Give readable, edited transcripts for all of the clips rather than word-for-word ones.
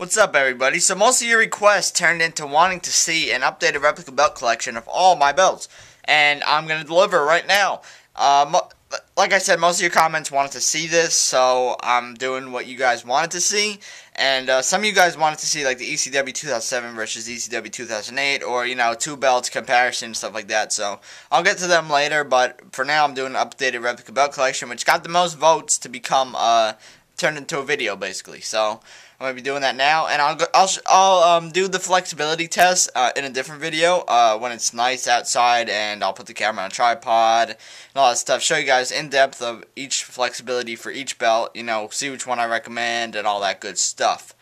What's up, everybody? So most of your requests turned into wanting to see an updated replica belt collection of all my belts, and I'm going to deliver right now. Like I said, most of your comments wanted to see this, so I'm doing what you guys wanted to see. And some of you guys wanted to see like the ECW 2007 versus ECW 2008, or two belts comparison, stuff like that. So I'll get to them later, but for now I'm doing an updated replica belt collection, which got the most votes to become turned into a video, basically. So I'm gonna be doing that now, and I'll do the flexibility test in a different video when it's nice outside, and I'll put the camera on a tripod and all that stuff. Show you guys in depth of each flexibility for each belt. See which one I recommend and all that good stuff.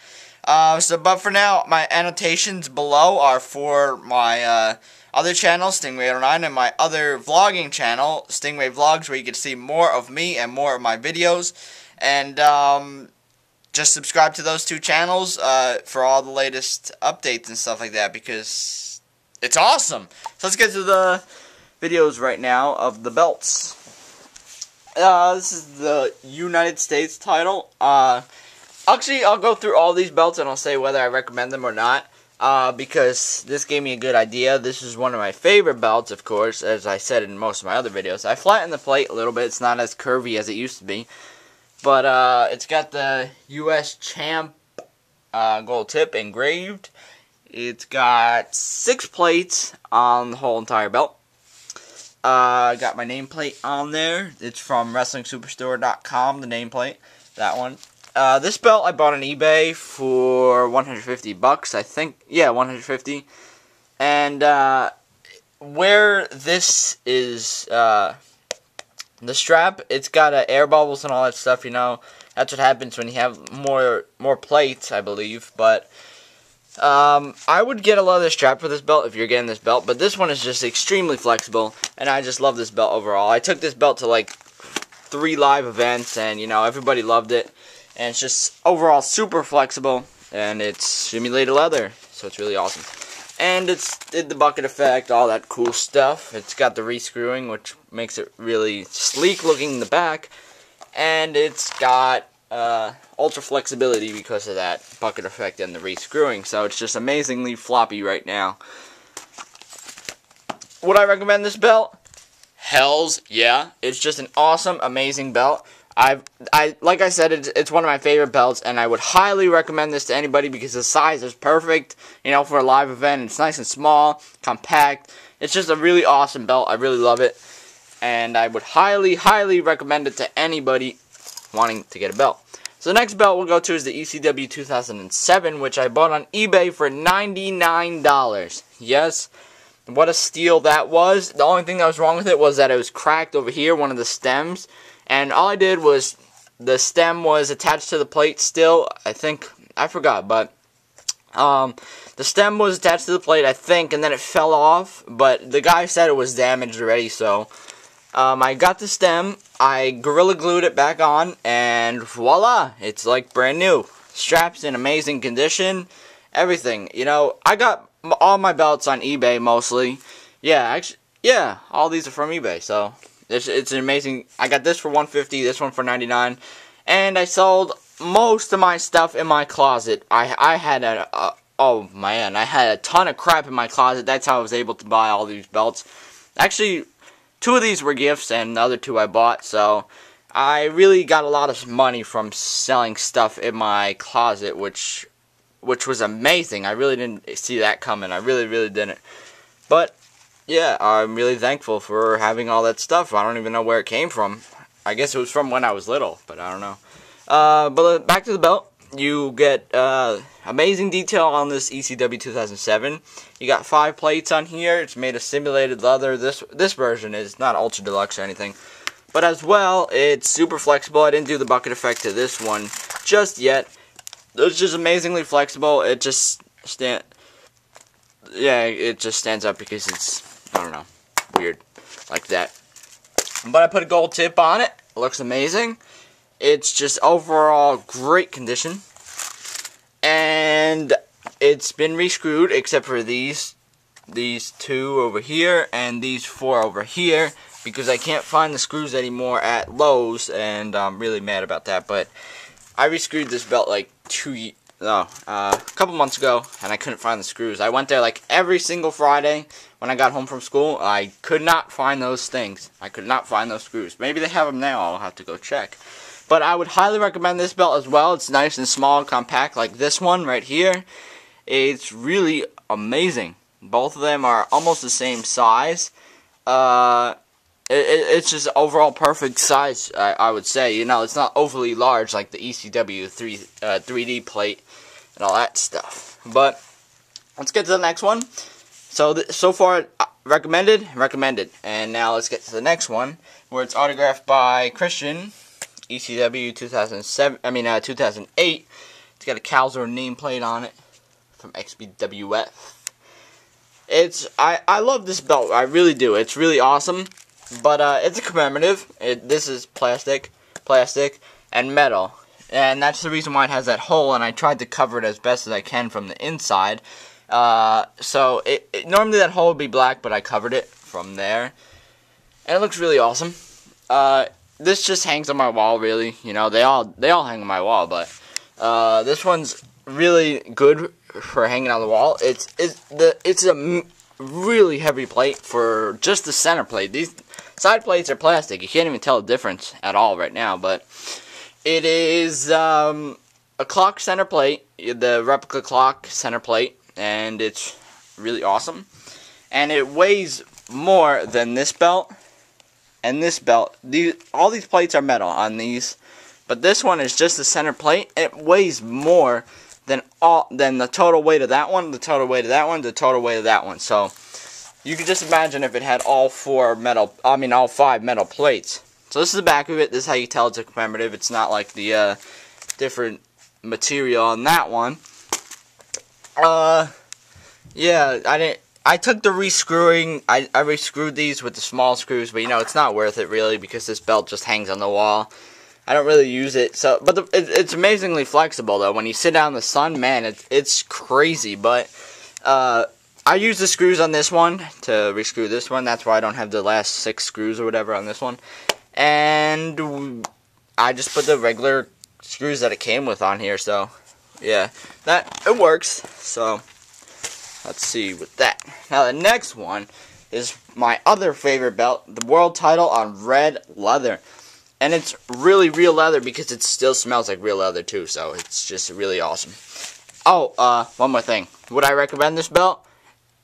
But for now, my annotations below are for my other channel, Stingray09, and my other vlogging channel, Stingray Vlogs, where you can see more of me and more of my videos. And just subscribe to those two channels for all the latest updates and stuff like that, because it's awesome. So let's get to the videos right now of the belts. This is the United States title. Actually, I'll go through all these belts and I'll say whether I recommend them or not, because this gave me a good idea. This is one of my favorite belts, of course, as I said in most of my other videos. I flattened the plate a little bit. It's not as curvy as it used to be. But it's got the U.S. Champ gold tip engraved. It's got 6 plates on the whole entire belt. Got my nameplate on there. It's from WrestlingSuperstore.com, the nameplate. That one. This belt I bought on eBay for $150, I think. Yeah, $150. And where this is... the strap, it's got air bubbles and all that stuff, That's what happens when you have more plates, I believe. But I would get a leather strap for this belt if you're getting this belt. But this one is just extremely flexible, and I just love this belt overall. I took this belt to like 3 live events, and everybody loved it. And it's just overall super flexible, and it's simulated leather, so it's really awesome. And it's did the bucket effect, all that cool stuff. It's got the rescrewing, which makes it really sleek looking in the back. And it's got ultra flexibility because of that bucket effect and the rescrewing. So it's just amazingly floppy right now. Would I recommend this belt? Hells yeah. It's just an awesome, amazing belt. Like I said, it's one of my favorite belts, and I would highly recommend this to anybody because the size is perfect, for a live event. It's nice and small, compact. It's just a really awesome belt. I really love it, and I would highly, highly recommend it to anybody wanting to get a belt. So the next belt we'll go to is the ECW 2007, which I bought on eBay for $99. Yes, what a steal that was. The only thing that was wrong with it was that it was cracked over here, one of the stems. And all I did was, the stem was attached to the plate still, I think, I forgot, but, the stem was attached to the plate, I think, and then it fell off, but the guy said it was damaged already, so, I got the stem, I Gorilla Glued it back on, and voila, it's like brand new. Straps in amazing condition, everything, I got all my belts on eBay, mostly. Yeah, actually, yeah, all these are from eBay, so... It's an amazing... I got this for $150, this one for $99, and I sold most of my stuff in my closet. I had oh man, I had a ton of crap in my closet. That's how I was able to buy all these belts. Actually, 2 of these were gifts, and the other 2 I bought, so I really got a lot of money from selling stuff in my closet, which was amazing. I really didn't see that coming. I really, really didn't. But... yeah, I'm really thankful for having all that stuff. I don't even know where it came from. I guess it was from when I was little, but I don't know. But back to the belt. You get amazing detail on this ECW 2007. You got 5 plates on here. It's made of simulated leather. This version is not ultra deluxe or anything. But as well, it's super flexible. I didn't do the bucket effect to this one just yet. It's just amazingly flexible. It just it just stands up because it's, I don't know, weird, like that. But I put a gold tip on it. It looks amazing. It's just overall great condition. And it's been rescrewed except for these 2 over here and these 4 over here, because I can't find the screws anymore at Lowe's, and I'm really mad about that. But I rescrewed this belt like a couple months ago, and I couldn't find the screws. I went there like every single Friday when I got home from school. I could not find those things. I could not find those screws. Maybe they have them now. I'll have to go check. But I would highly recommend this belt as well. It's nice and small and compact like this one right here. It's really amazing. Both of them are almost the same size. It's just overall perfect size, I would say. You know, it's not overly large like the ECW 3D plate and all that stuff. But let's get to the next one. So far, recommended. And now let's get to the next one, where it's autographed by Christian, ECW 2008. It's got a Calzer nameplate on it from XBWF. I love this belt. I really do. It's really awesome. But it's a commemorative. This is plastic, and metal. And that's the reason why it has that hole, and I tried to cover it as best as I can from the inside. So normally that hole would be black, but I covered it from there. And it looks really awesome. This just hangs on my wall, really. You know, they all hang on my wall, but this one's really good for hanging on the wall. It's a really heavy plate for just the center plate. These side plates are plastic. You can't even tell the difference at all right now, but it is a clock center plate, the replica clock center plate, and it's really awesome. And it weighs more than this belt and this belt. All these plates are metal on these, but this one is just the center plate. It weighs more than the total weight of that one, the total weight of that one, the total weight of that one. So you can just imagine if it had all five metal plates. So this is the back of it. This is how you tell it's a commemorative. It's not like the different material on that one. Yeah, I took the rescrewing. I rescrewed these with the small screws, but you know, it's not worth it really because this belt just hangs on the wall. I don't really use it, but it's amazingly flexible though. When you sit out in the sun, man, it's crazy. But I use the screws on this one to rescrew this one. That's why I don't have the last 6 screws or whatever on this one. And I just put the regular screws that it came with on here. So yeah, it works. So let's see with that. Now the next one is my other favorite belt, the world title on red leather. And it's really real leather because it still smells like real leather too, so it's just really awesome. Oh, one more thing. Would I recommend this belt?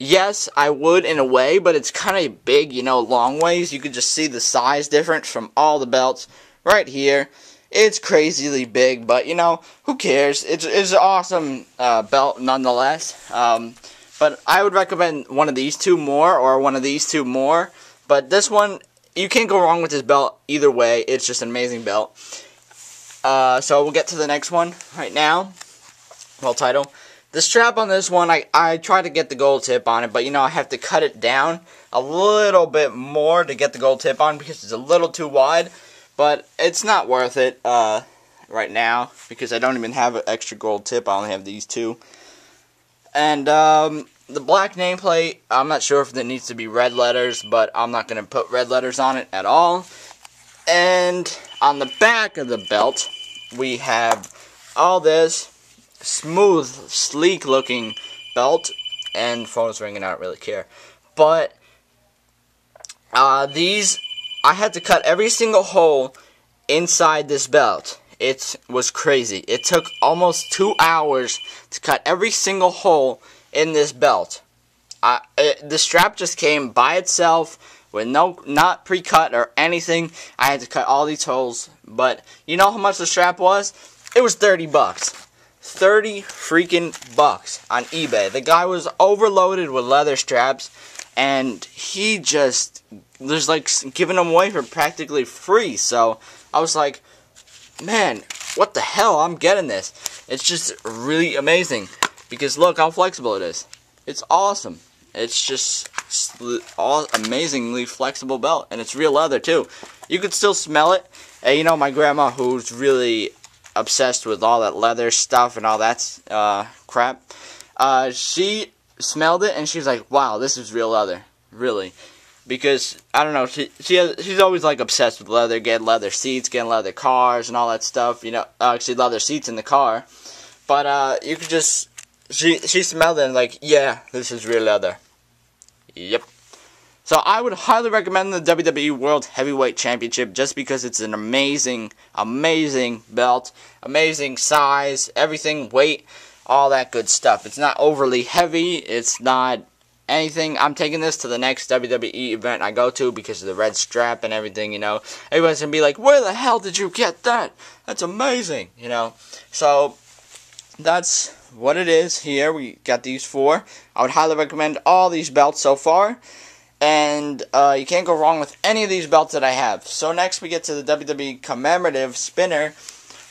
Yes, I would in a way, but it's kind of big, you know, long ways. You can just see the size difference from all the belts right here. It's crazily big, but, you know, who cares? It's an awesome belt nonetheless. But I would recommend one of these two more or one of these two more. But this one, you can't go wrong with this belt either way. It's just an amazing belt. So we'll get to the next one right now. Well, title. The strap on this one, I tried to get the gold tip on it, but you know, I have to cut it down a little bit more to get the gold tip on because it's a little too wide. But it's not worth it right now because I don't even have an extra gold tip. I only have these two. And the black nameplate, I'm not sure if it needs to be red letters, but I'm not going to put red letters on it at all. And on the back of the belt, we have all this smooth, sleek looking belt. And phone's ringing, I don't really care. But these, I had to cut every single hole inside this belt. It was crazy. It took almost 2 hours to cut every single hole in this belt. The strap just came by itself with not pre-cut or anything. I had to cut all these holes. But you know how much the strap was? It was 30 bucks. 30 freaking bucks on eBay. The guy was overloaded with leather straps, and he just was like giving them away for practically free. So I was like, man, what the hell? I'm getting this. It's just really amazing because look how flexible it is. It's awesome. It's just amazingly flexible belt, and it's real leather too. You could still smell it. And you know, my grandma, who's really obsessed with all that leather stuff and all that crap, she smelled it and she's like, wow, this is real leather, really. Because I don't know, she's always like obsessed with leather, getting leather seats, getting leather cars and all that stuff, you know, actually leather seats in the car. But you could just she smelled it and like, yeah, this is real leather. Yep. So I would highly recommend the WWE World Heavyweight Championship just because it's an amazing, amazing belt, amazing size, everything, weight, all that good stuff. It's not overly heavy. It's not anything. I'm taking this to the next WWE event I go to because of the red strap and everything, you know. Everyone's going to be like, where the hell did you get that? That's amazing, you know. So that's what it is here. We got these 4. I would highly recommend all these belts so far. And you can't go wrong with any of these belts that I have. So next we get to the WWE commemorative spinner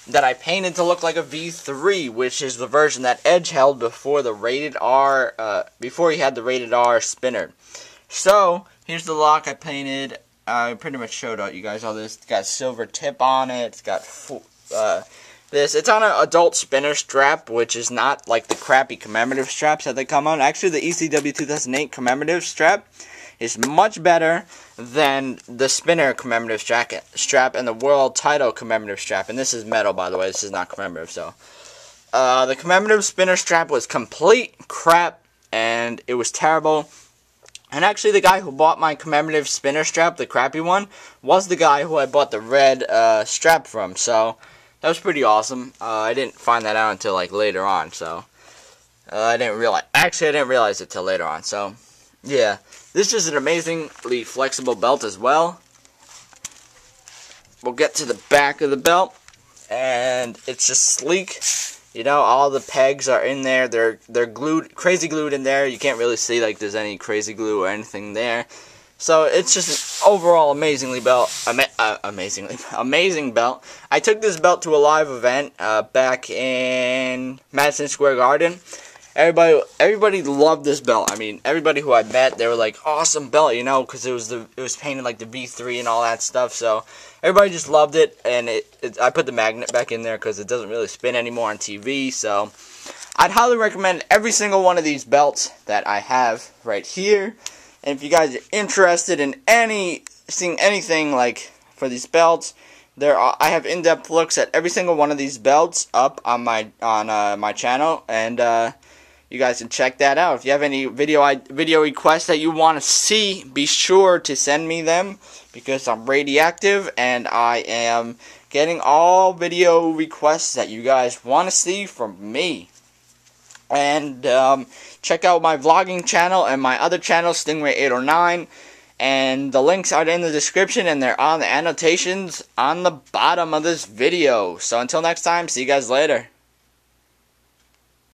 that I painted to look like a V3, which is the version that Edge held before the rated R, before he had the rated R spinner. So here's the lock I painted. I pretty much showed you guys all this. It's got a silver tip on it. It's got this. It's on an adult spinner strap, which is not like the crappy commemorative straps that they come on. Actually, the ECW 2008 commemorative strap is much better than the spinner commemorative strap and the world title commemorative strap. And this is metal, by the way. This is not commemorative. So the commemorative spinner strap was complete crap, and it was terrible. And actually, the guy who bought my commemorative spinner strap, the crappy one, was the guy who I bought the red strap from. So that was pretty awesome. I didn't find that out until like later on. So I didn't realize it till later on. So yeah. This is an amazingly flexible belt as well. We'll get to the back of the belt, and it's just sleek. You know, all the pegs are in there. They're glued, crazy glued in there. You can't really see like there's any crazy glue or anything there. So it's just an overall amazing belt. I took this belt to a live event back in Madison Square Garden. Everybody loved this belt. I mean, everybody who I met, they were like, awesome belt, you know, because it was painted like the V3 and all that stuff. So everybody just loved it, and I put the magnet back in there because it doesn't really spin anymore on TV. So I'd highly recommend every single one of these belts that I have right here. And if you guys are interested in seeing anything like for these belts, I have in-depth looks at every single one of these belts up on my channel, and you guys can check that out. If you have any video requests that you want to see, be sure to send me them, because I'm radioactive and I am getting all video requests that you guys want to see from me. And check out my vlogging channel and my other channel, Stingray809, and the links are in the description, and they're on the annotations on the bottom of this video. So until next time, see you guys later.